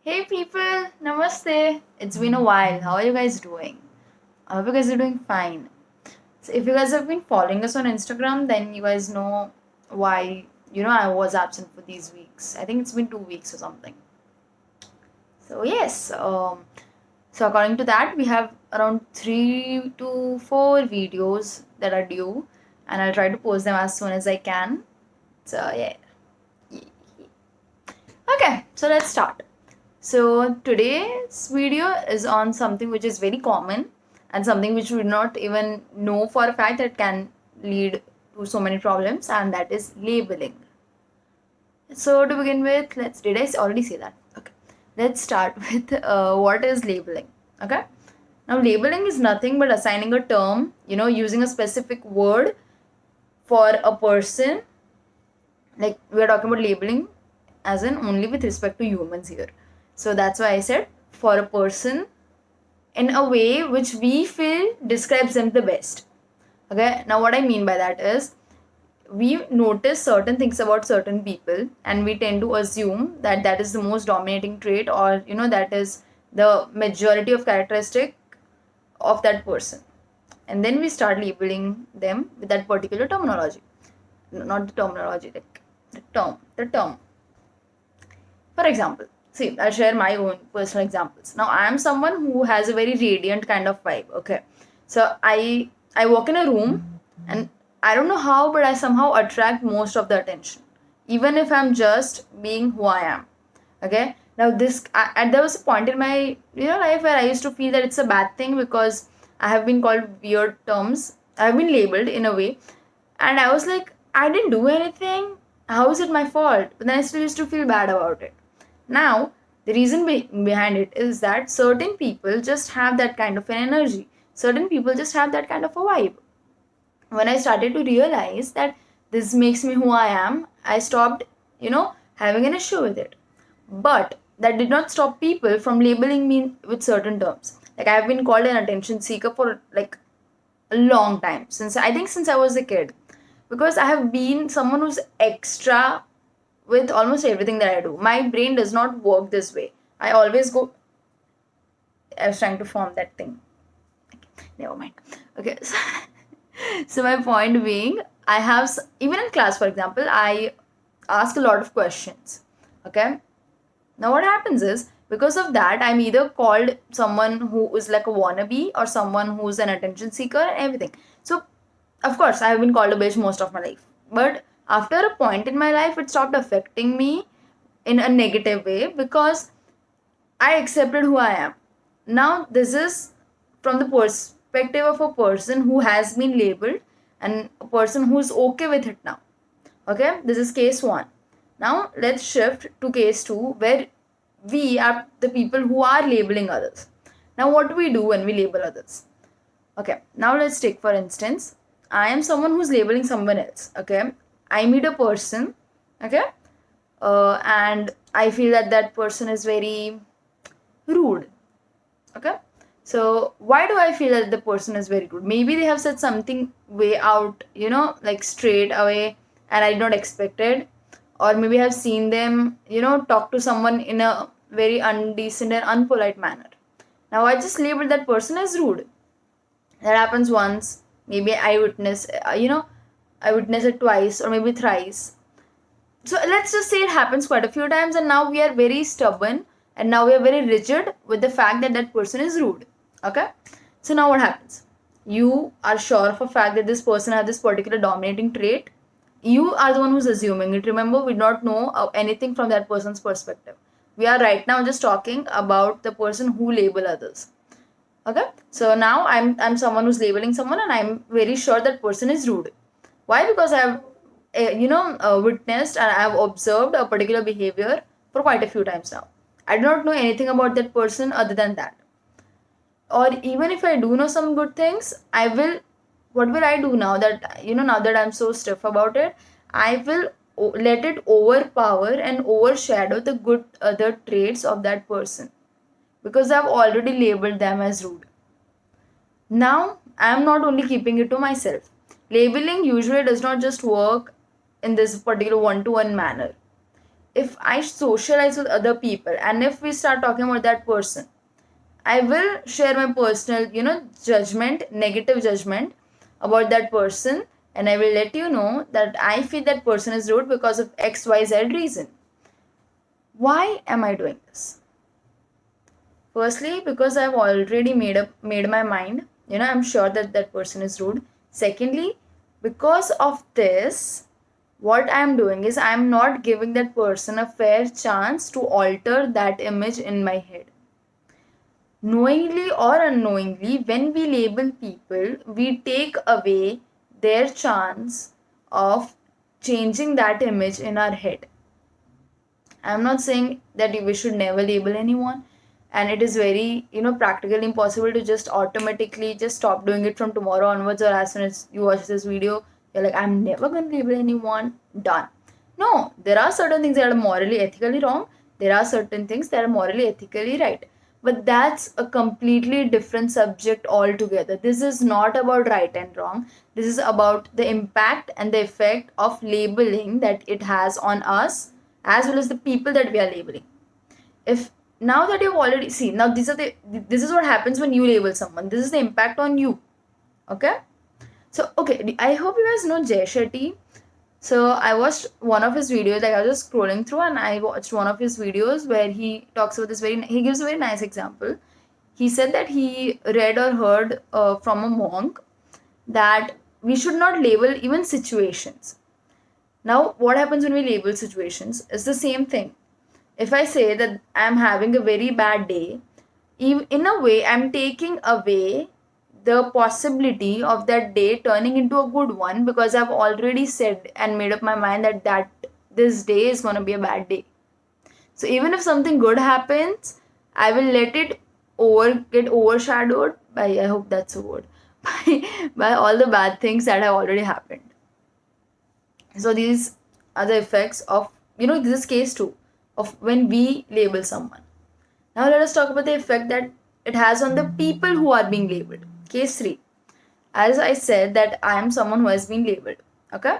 Hey people, namaste. It's been a while. How are you guys doing? I hope you guys are doing fine. So if you guys have been following us on Instagram, then you guys know why I was absent for these weeks. I think it's been 2 weeks or something. So yes, so according to that, we have around 3 to 4 videos that are due, and I'll try to post them as soon as I can. So yeah. Okay, so let's start. So today's video is on something which is very common and something which we do not even know for a fact that can lead to so many problems, and that is labeling. So to begin with, did I already say that? Okay, let's start with what is labeling. Okay, now labeling is nothing but assigning a term, using a specific word for a person. Like, we are talking about labeling as in only with respect to humans here. So that's why I said for a person in a way which we feel describes them the best. Okay, now what I mean by that is we notice certain things about certain people and we tend to assume that that is the most dominating trait, or that is the majority of characteristic of that person, and then we start labeling them with that particular terminology. Not the terminology, like the term. For example, see, I'll share my own personal examples. Now, I am someone who has a very radiant kind of vibe. Okay, so I walk in a room, and I don't know how, but I somehow attract most of the attention, even if I'm just being who I am. Okay. Now, there was a point in my life where I used to feel that it's a bad thing because I have been called weird terms. I have been labeled in a way, and I was like, I didn't do anything. How is it my fault? But then I still used to feel bad about it. Now, the reason behind it is that certain people just have that kind of an energy. Certain people just have that kind of a vibe. When I started to realize that this makes me who I am, I stopped, having an issue with it. But that did not stop people from labeling me with certain terms. Like, I've been called an attention seeker for like a long time, since I was a kid, because I have been someone who's extra with almost everything that I do. My brain does not work this way. I always go. I was trying to form that thing. Never mind. Okay. So my point being, even in class, for example, I ask a lot of questions. Okay. Now what happens is, because of that, I'm either called someone who is like a wannabe or someone who's an attention seeker and everything. So of course, I have been called a bitch most of my life. But after a point in my life, it stopped affecting me in a negative way because I accepted who I am. Now, this is from the perspective of a person who has been labeled and a person who is okay with it now. Okay, this is case one. Now, let's shift to case two, where we are the people who are labeling others. Now, what do we do when we label others? Okay, now let's take for instance, I am someone who's labeling someone else. Okay, I meet a person. Okay, and I feel that that person is very rude. Okay, so why do I feel that the person is very rude? Maybe they have said something way out, like straight away, and I did not expect it, or maybe I've seen them, talk to someone in a very undecent and unpolite manner. Now I just labeled that person as rude. That happens once, maybe I witness it twice or maybe thrice. So let's just say it happens quite a few times, and now we are very stubborn, and now we are very rigid with the fact that that person is rude. Okay, so now what happens? You are sure of a fact that this person has this particular dominating trait. You are the one who's assuming it. Remember, we do not know anything from that person's perspective. We are right now just talking about the person who label others. Okay, so now I'm someone who's labeling someone, and I'm very sure that person is rude. Why? Because I've witnessed and I've observed a particular behavior for quite a few times now. I do not know anything about that person other than that. Or even if I do know some good things, I will. What will I do now that now that I'm so stiff about it? I will let it overpower and overshadow the good other traits of that person, because I've already labeled them as rude. Now, I am not only keeping it to myself. Labeling usually does not just work in this particular one to one manner. if I socialize with other people and if we start talking about that person, I will share my personal, judgment, negative judgment about that person, and I will let you know that I feel that person is rude because of XYZ reason. Why am I doing this? Firstly, because I've already made my mind. I'm sure that that person is rude. Secondly, because of this, what I'm doing is I'm not giving that person a fair chance to alter that image in my head. Knowingly or unknowingly, when we label people, we take away their chance of changing that image in our head. I'm not saying that we should never label anyone, and it is very, practically impossible to just automatically just stop doing it from tomorrow onwards, or as soon as you watch this video, you're like, I'm never going to label anyone, done. No, there are certain things that are morally, ethically wrong. There are certain things that are morally, ethically right. But that's a completely different subject altogether. This is not about right and wrong. This is about the impact and the effect of labeling that it has on us as well as the people that we are labeling. If now that you've already seen, now this is what happens when you label someone. This is the impact on you. Okay? So, okay, I hope you guys know Jay Shetty. So I watched one of his videos, like I was just scrolling through and I watched one of his videos where he talks about he gives a very nice example. He said that he read or heard from a monk that we should not label even situations. Now, what happens when we label situations is the same thing. If I say that I'm having a very bad day, in a way, I'm taking away the possibility of that day turning into a good one because I've already said and made up my mind that this day is going to be a bad day. So even if something good happens, I will let it get overshadowed by, I hope that's a word, by all the bad things that have already happened. So these are the effects of, this is case 2 of when we label someone. Now let us talk about the effect that it has on the people who are being labeled. Case 3. As I said that I am someone who has been labeled. Okay.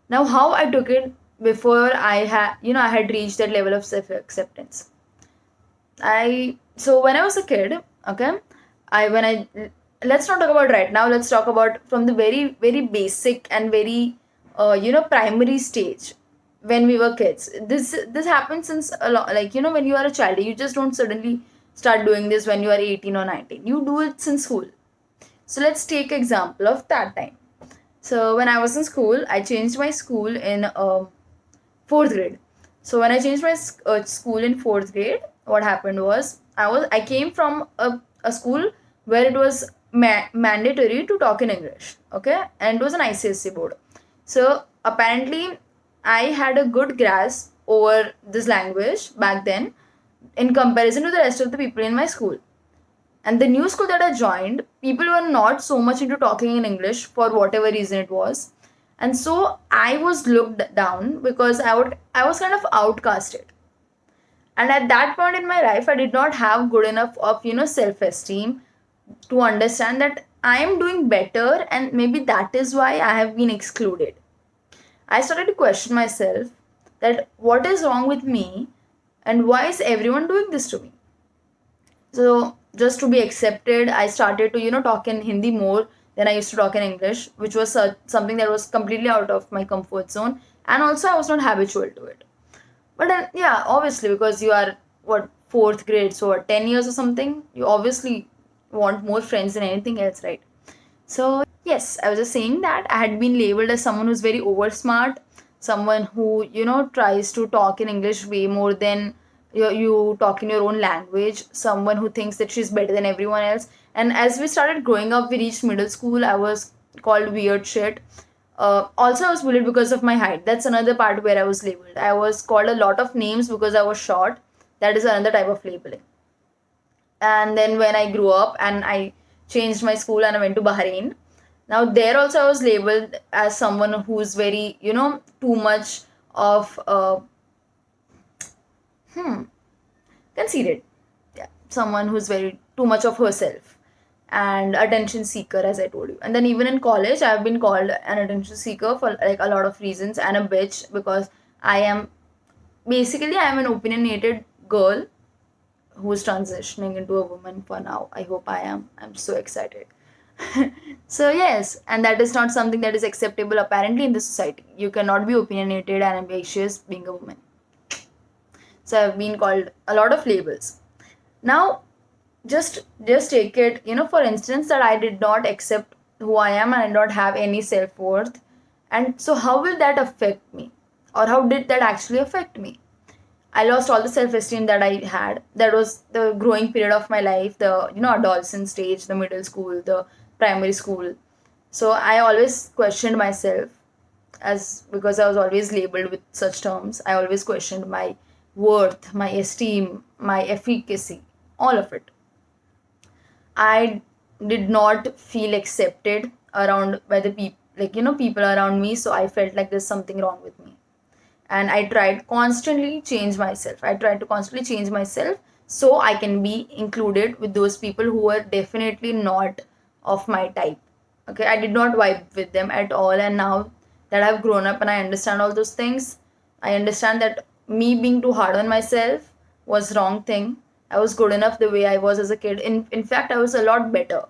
Now how I took it before I had reached that level of self-acceptance. So when I was a kid, okay, let's not talk about right now, let's talk about from the very, very basic and very primary stage when we were kids. This happens since a lot, like when you are a child, you just don't suddenly start doing this when you are 18 or 19. You do it since school. So let's take example of that time. So when I was in school, I changed my school in 4th grade. So when I changed my school in 4th grade, what happened was I came from a school where it was mandatory to talk in English, okay, and it was an ICSE board. So apparently I had a good grasp over this language back then in comparison to the rest of the people in my school. And the new school that I joined, people were not so much into talking in English for whatever reason it was. And so I was looked down because I was kind of outcasted. And at that point in my life, I did not have good enough of, self-esteem to understand that I am doing better and maybe that is why I have been excluded. I started to question myself that what is wrong with me and why is everyone doing this to me? So just to be accepted, I started to, talk in Hindi more than I used to talk in English, which was something that was completely out of my comfort zone. And also I was not habitual to it. But then, yeah, obviously, because you are, 4th grade, so 10 years or something, you obviously want more friends than anything else, right? So, yes, I was just saying that I had been labeled as someone who's very over smart, someone who, tries to talk in English way more than you talk in your own language, someone who thinks that she's better than everyone else. And as we started growing up, we reached middle school, I was called weird shit. Also, I was bullied because of my height. That's another part where I was labeled. I was called a lot of names because I was short. That is another type of labeling. And then when I grew up and I changed my school and I went to Bahrain, now there also I was labeled as someone who's very, too much of conceited. Yeah, someone who's very too much of herself and attention seeker, as I told you. And then even in college, I've been called an attention seeker for like a lot of reasons and a bitch because I am basically I'm an opinionated girl who's transitioning into a woman for now. I hope I am. I'm so excited. So yes, and that is not something that is acceptable apparently in the society. You cannot be opinionated and ambitious being a woman. So I've been called a lot of labels. Now just take it, for instance, that I did not accept who I am and I don't have any self-worth. And so how will that affect me? Or how did that actually affect me? I lost all the self-esteem that I had. That was the growing period of my life, the adolescent stage, the middle school, the primary school. So I always questioned myself, as because I was always labeled with such terms. I always questioned my worth, my esteem, my efficacy, all of it. I did not feel accepted around by the people, people around me. So I felt like there's something wrong with me, and I tried constantly change myself. I tried to constantly change myself so I can be included with those people who were definitely not of my type. Okay, I did not vibe with them at all, and now that I've grown up and I understand all those things, I understand that me being too hard on myself was wrong thing. I was good enough the way I was as a kid. In fact, I was a lot better.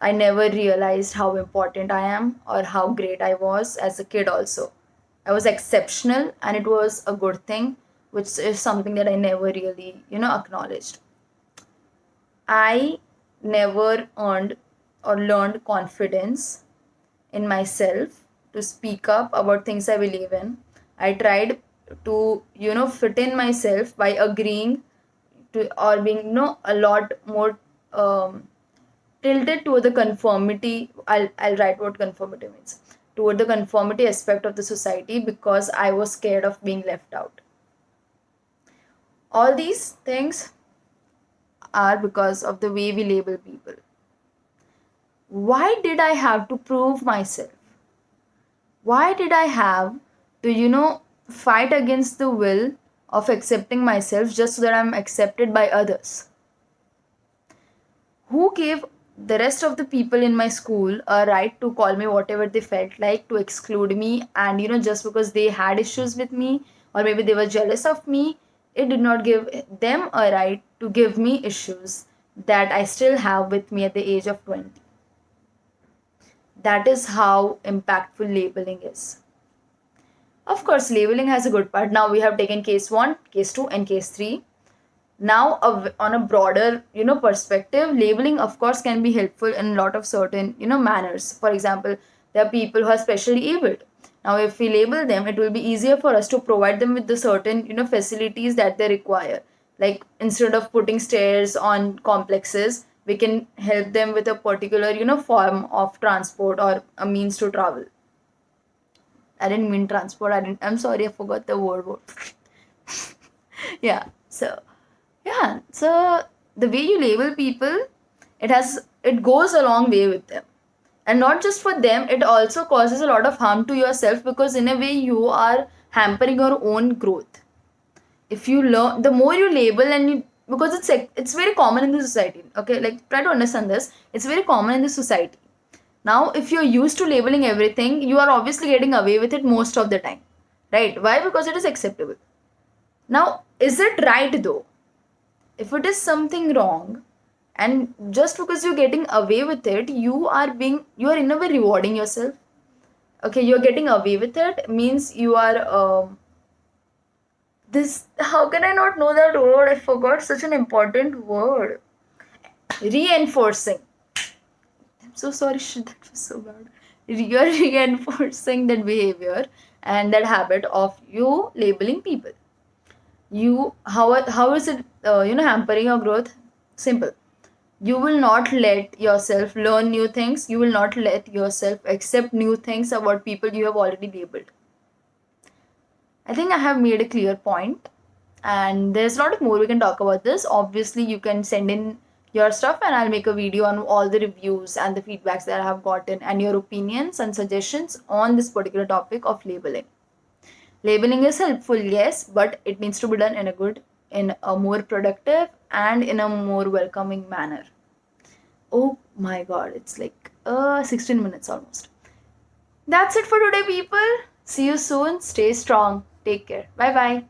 I never realized how important I am or how great I was as a kid also. I was exceptional and it was a good thing, which is something that I never really, acknowledged. I never earned or learned confidence in myself to speak up about things I believe in. I tried to, fit in myself by agreeing to or being, a lot more tilted toward the conformity. I'll write what conformity means. Toward the conformity aspect of the society because I was scared of being left out. All these things are because of the way we label people. Why did I have to prove myself? Why did I have to, fight against the will of accepting myself just so that I'm accepted by others? Who gave the rest of the people in my school a right to call me whatever they felt like, to exclude me, and just because they had issues with me or maybe they were jealous of me, it did not give them a right to give me issues that I still have with me at the age of 20. That is how impactful labeling is. Of course, labeling has a good part. Now we have taken case 1, case 2, and case 3. Now on a broader perspective, labeling of course can be helpful in a lot of certain manners. For example, there are people who are specially abled. Now if we label them, it will be easier for us to provide them with the certain facilities that they require. Like instead of putting stairs on complexes, we can help them with a particular form of transport or a means to travel. I didn't mean transport. I'm sorry, I forgot the word. Yeah. So the way you label people, it goes a long way with them. And not just for them, it also causes a lot of harm to yourself, because in a way you are hampering your own growth. If you learn, the more you label and you, because it's very common in the society. Okay, like try to understand this. It's very common in the society. Now, if you're used to labeling everything, you are obviously getting away with it most of the time. Right? Why? Because it is acceptable. Now, is it right though? If it is something wrong, and just because you're getting away with it, you are in a way rewarding yourself. Okay, you're getting away with it means you are this, how can I not know that word? I forgot such an important word. Reinforcing. I'm so sorry, that was so bad. You're reinforcing that behavior and that habit of you labeling people. How is it hampering your growth? Simple. You will not let yourself learn new things. You will not let yourself accept new things about people you have already labeled. I think I have made a clear point, and there's a lot more we can talk about this. Obviously, you can send in your stuff and I'll make a video on all the reviews and the feedbacks that I have gotten and your opinions and suggestions on this particular topic of labeling. Labeling is helpful, yes, but it needs to be done in a more productive and in a more welcoming manner. Oh my god, it's like 16 minutes almost. That's it for today, people. See you soon. Stay strong. Take care. Bye bye.